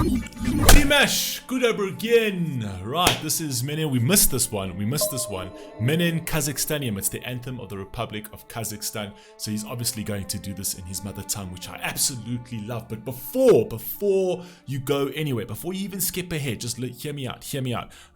Dimash Qudaibergen. Right, this is Menıñ. We missed this one. Menıñ Qazaqstanym. It's the anthem of the Republic of Kazakhstan. So he's obviously going to do this in his mother tongue, which I absolutely love. But before you go anywhere, before you even skip ahead, just hear me out.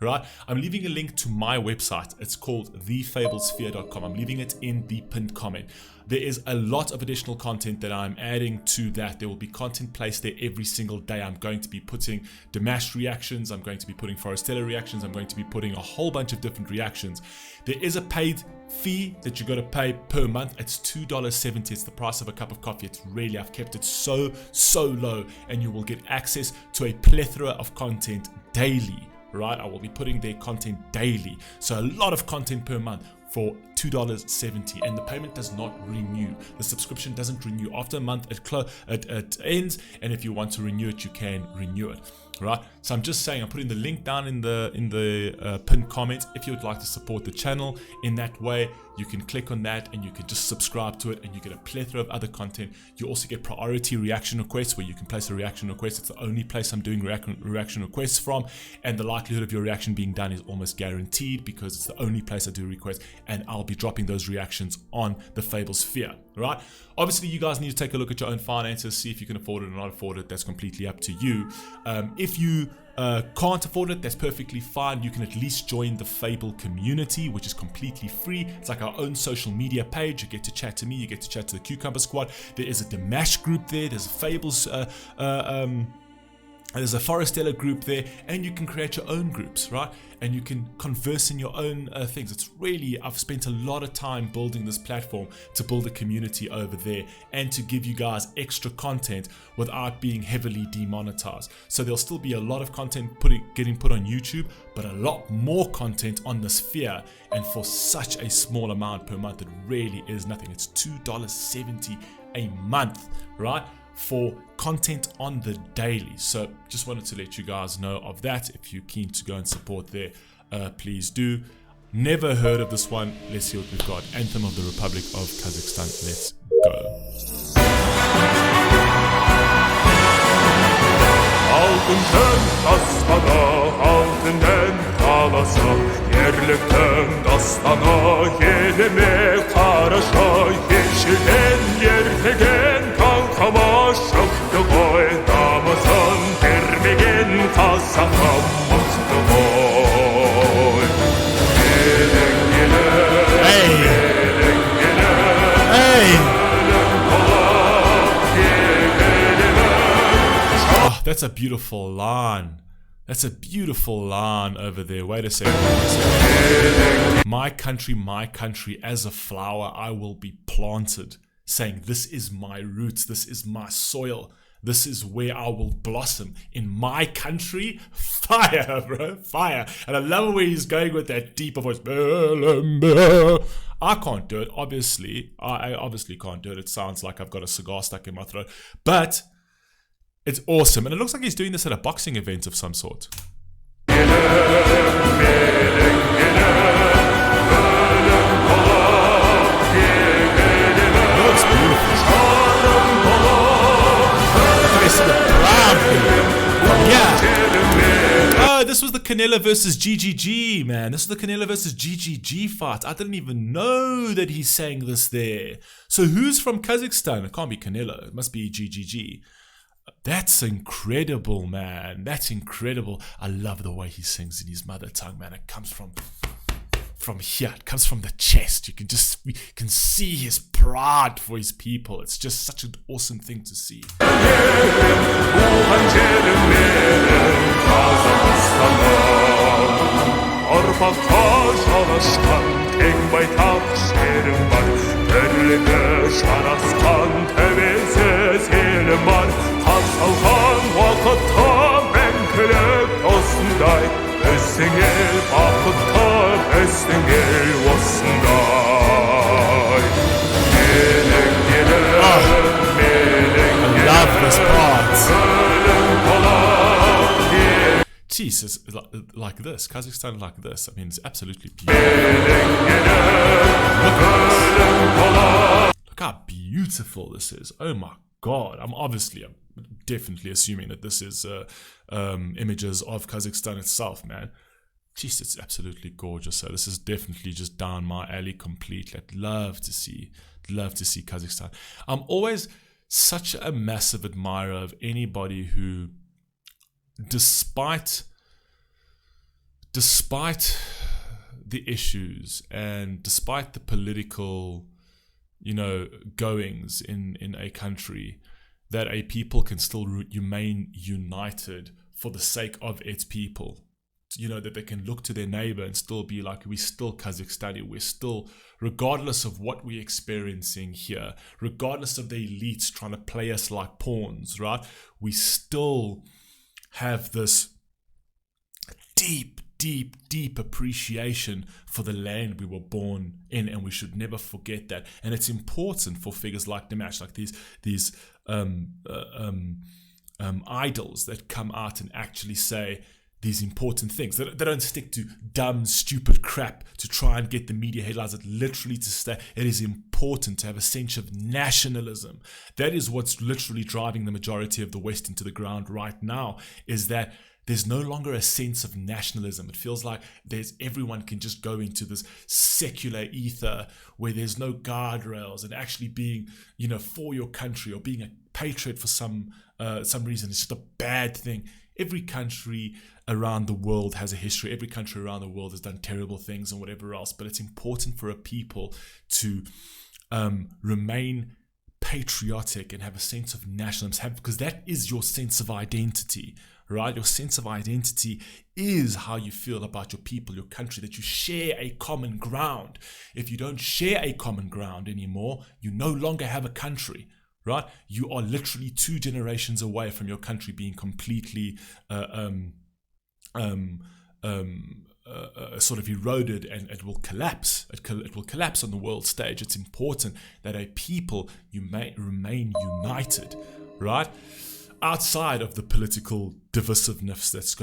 Right, I'm leaving a link to my website. It's called thefablesphere.com. I'm leaving it in the pinned comment. There is a lot of additional content that I'm adding to that. There will be content placed there every single day. I'm going to be putting Dimash reactions. I'm going to be putting Forestella reactions. I'm going to be putting a whole bunch of different reactions. There is a paid fee that you got to pay per month. It's $2.70. It's the price of a cup of coffee. It's really, I've kept it so low, and you will get access to a plethora of content daily. Right, I will be putting their content daily. So a lot of content per month for $2.70, and the payment does not renew. The subscription doesn't renew. After a month, it ends, and if you want to renew it, you can renew it. Right, so I'm just saying, I'm putting the link down in the pinned comment. If you would like to support the channel in that way, you can click on that and you can just subscribe to it, and you get a plethora of other content. You also get priority reaction requests, where you can place a reaction request. It's the only place I'm doing reaction requests from, and the likelihood of your reaction being done is almost guaranteed, because it's the only place I do requests, and I'll be dropping those reactions on the Fable Sphere. Right, obviously you guys need to take a look at your own finances, see if you can afford it or not afford it. That's completely up to you. If you can't afford it, that's perfectly fine. You can at least join the Fable community, which is completely free. It's like our own social media page. You get to chat to me, you get to chat to the Cucumber Squad. There is a Dimash group there, there's a Fables there's a Forestella group there, and you can create your own groups, right? And you can converse in your own things. It's really, I've spent a lot of time building this platform to build a community over there and to give you guys extra content without being heavily demonetized. So there'll still be a lot of content getting put on YouTube, but a lot more content on the Sphere. And for such a small amount per month, it really is nothing. It's $2.70 a month, right? For content on the daily. So just wanted to let you guys know of that. If you're keen to go and support there, please do. Never heard of this one. Let's see what we've got. Anthem of the Republic of Kazakhstan. Let's go. Altından asmana, altından kalasa, yerlikten dastana, yelime karaşa, yeşilden yertegen kalkama, şıktı koy, damazan, vermegen kasama, mutlu koy. Gelin gelin, gelin gelin, ölüm kola, gelin. Oh, that's a beautiful line. That's a beautiful line over there. Wait a second. My country, as a flower, I will be planted. Saying, this is my roots, this is my soil, this is where I will blossom. In my country, fire, bro, fire. And I love where he's going with that deeper voice. I can't do it, obviously. I obviously can't do it. It sounds like I've got a cigar stuck in my throat. But it's awesome. And it looks like he's doing this at a boxing event of some sort. Oh, this was the Canelo versus GGG, man. This is the Canelo versus GGG fight. I didn't even know that he sang this there. So who's from Kazakhstan? It can't be Canelo. It must be GGG. That's incredible, man. That's incredible. I love the way he sings in his mother tongue, man. It comes from here. It comes from the chest. You can see his pride for his people. It's just such an awesome thing to see. I love this part. Jesus, like this, Kazakhstan like this. I mean, it's absolutely beautiful. Look how beautiful this is. Oh my God, I'm obviously a definitely assuming that this is images of Kazakhstan itself, man. Jeez, it's absolutely gorgeous. So this is definitely just down my alley completely. I'd love to see Kazakhstan. I'm always such a massive admirer of anybody who, despite the issues and despite the political, goings in a country, that a people can still remain united for the sake of its people. That they can look to their neighbor and still be like, we're still Kazakhstani. We're still, regardless of what we're experiencing here, regardless of the elites trying to play us like pawns, right? We still have this deep appreciation for the land we were born in, and we should never forget that. And it's important for figures like Dimash, like these idols that come out and actually say these important things. They don't stick to dumb, stupid crap to try and get the media headlines. That literally to stay. It is important to have a sense of nationalism. That is what's literally driving the majority of the West into the ground right now, is that there's no longer a sense of nationalism. It feels like everyone can just go into this secular ether where there's no guardrails, and actually being, for your country or being a patriot for some reason is just a bad thing. Every country around the world has a history. Every country around the world has done terrible things and whatever else. But it's important for a people to remain patriotic and have a sense of nationalism, because that is your sense of identity, right? Your sense of identity is how you feel about your people, your country, that you share a common ground. If you don't share a common ground anymore, you no longer have a country. Right, you are literally 2 generations away from your country being completely sort of eroded, and it will collapse. It will collapse on the world stage. It's important that a people may remain united, right, outside of the political divisiveness that's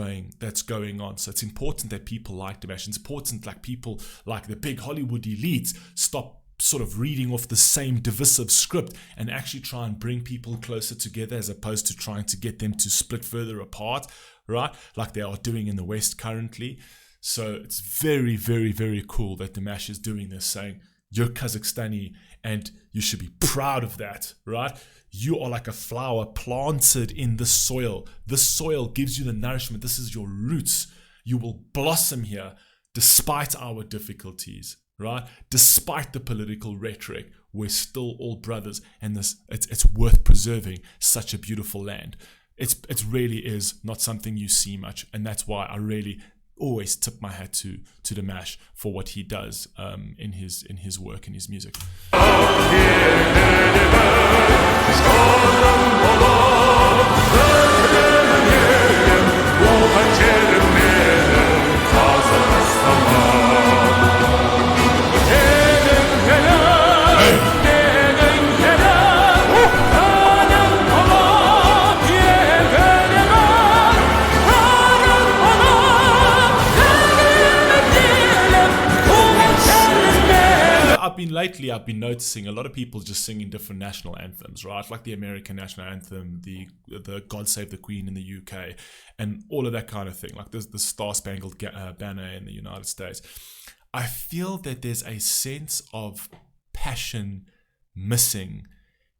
going on. So it's important that people like Dimash. It's important like people like the big Hollywood elites stop sort of reading off the same divisive script and actually try and bring people closer together, as opposed to trying to get them to split further apart, right? Like they are doing in the West currently. So it's very, very, very cool that Dimash is doing this, saying you're Kazakhstani and you should be proud of that, right? You are like a flower planted in the soil. This soil gives you the nourishment. This is your roots. You will blossom here despite our difficulties. Right? Despite the political rhetoric, we're still all brothers, and it's worth preserving such a beautiful land. It really is not something you see much, and that's why I really always tip my hat to Dimash for what he does in his work and his music. Lately, I've been noticing a lot of people just singing different national anthems, right? Like the American national anthem, the God Save the Queen in the UK, and all of that kind of thing. Like there's the Star Spangled Banner in the United States. I feel that there's a sense of passion missing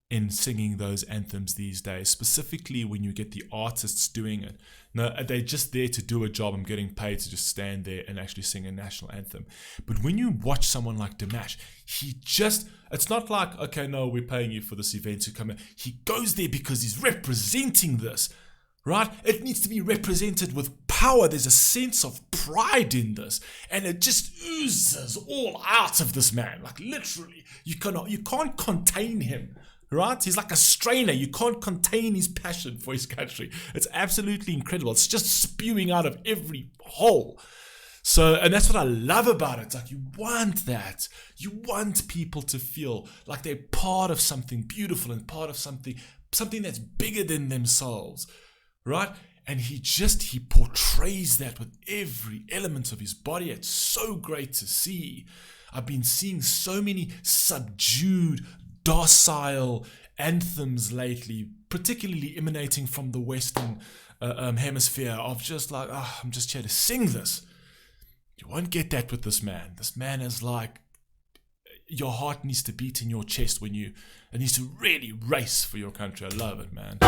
in singing those anthems these days, specifically when you get the artists doing it. No, they're just there to do a job. I'm getting paid to just stand there and actually sing a national anthem. But when you watch someone like Dimash, it's not like, okay, no, we're paying you for this event to come in. He goes there because he's representing this, right? It needs to be represented with power. There's a sense of pride in this, and it just oozes all out of this man. Like literally, you can't contain him. Right? He's like a strainer. You can't contain his passion for his country. It's absolutely incredible. It's just spewing out of every hole. So, and that's what I love about it. It's like you want that. You want people to feel like they're part of something beautiful and part of something that's bigger than themselves. Right? And he portrays that with every element of his body. It's so great to see. I've been seeing so many subdued, docile anthems lately, particularly emanating from the Western hemisphere, of just like, oh, I'm just here to sing this. You won't get that with this man. This man is like, your heart needs to beat in your chest when it needs to really race for your country. I love it, man.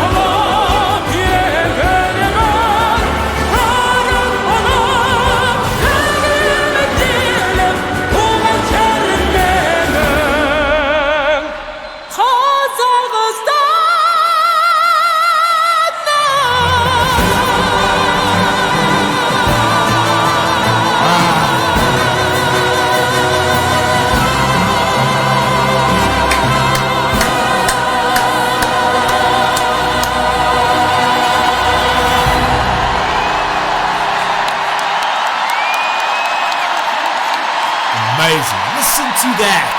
Listen to that.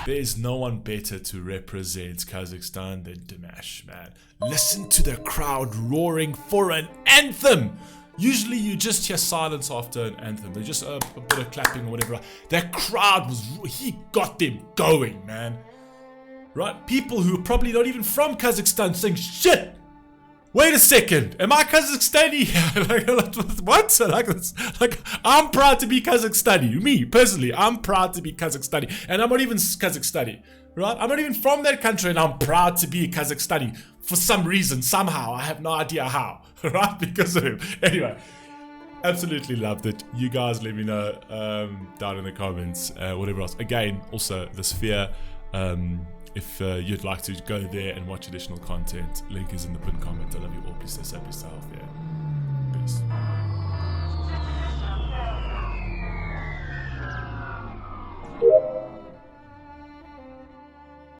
There's no one better to represent Kazakhstan than Dimash, man. Listen to the crowd roaring for an anthem. Usually you just hear silence after an anthem. There's just a bit of clapping or whatever. That crowd he got them going, man. Right? People who are probably not even from Kazakhstan saying, shit! Wait a second, am I Kazakhstani? What? Like, I'm proud to be Kazakhstani. Me, personally, I'm proud to be Kazakhstani. And I'm not even Kazakhstani, right? I'm not even from that country and I'm proud to be Kazakhstani. For some reason, somehow, I have no idea how, right? Because of him. Anyway, absolutely loved it. You guys let me know down in the comments, whatever else. Again, also, the Sphere. If you'd like to go there and watch additional content, link is in the pinned comment. I love you all. Please stay safe, stay healthy. Peace.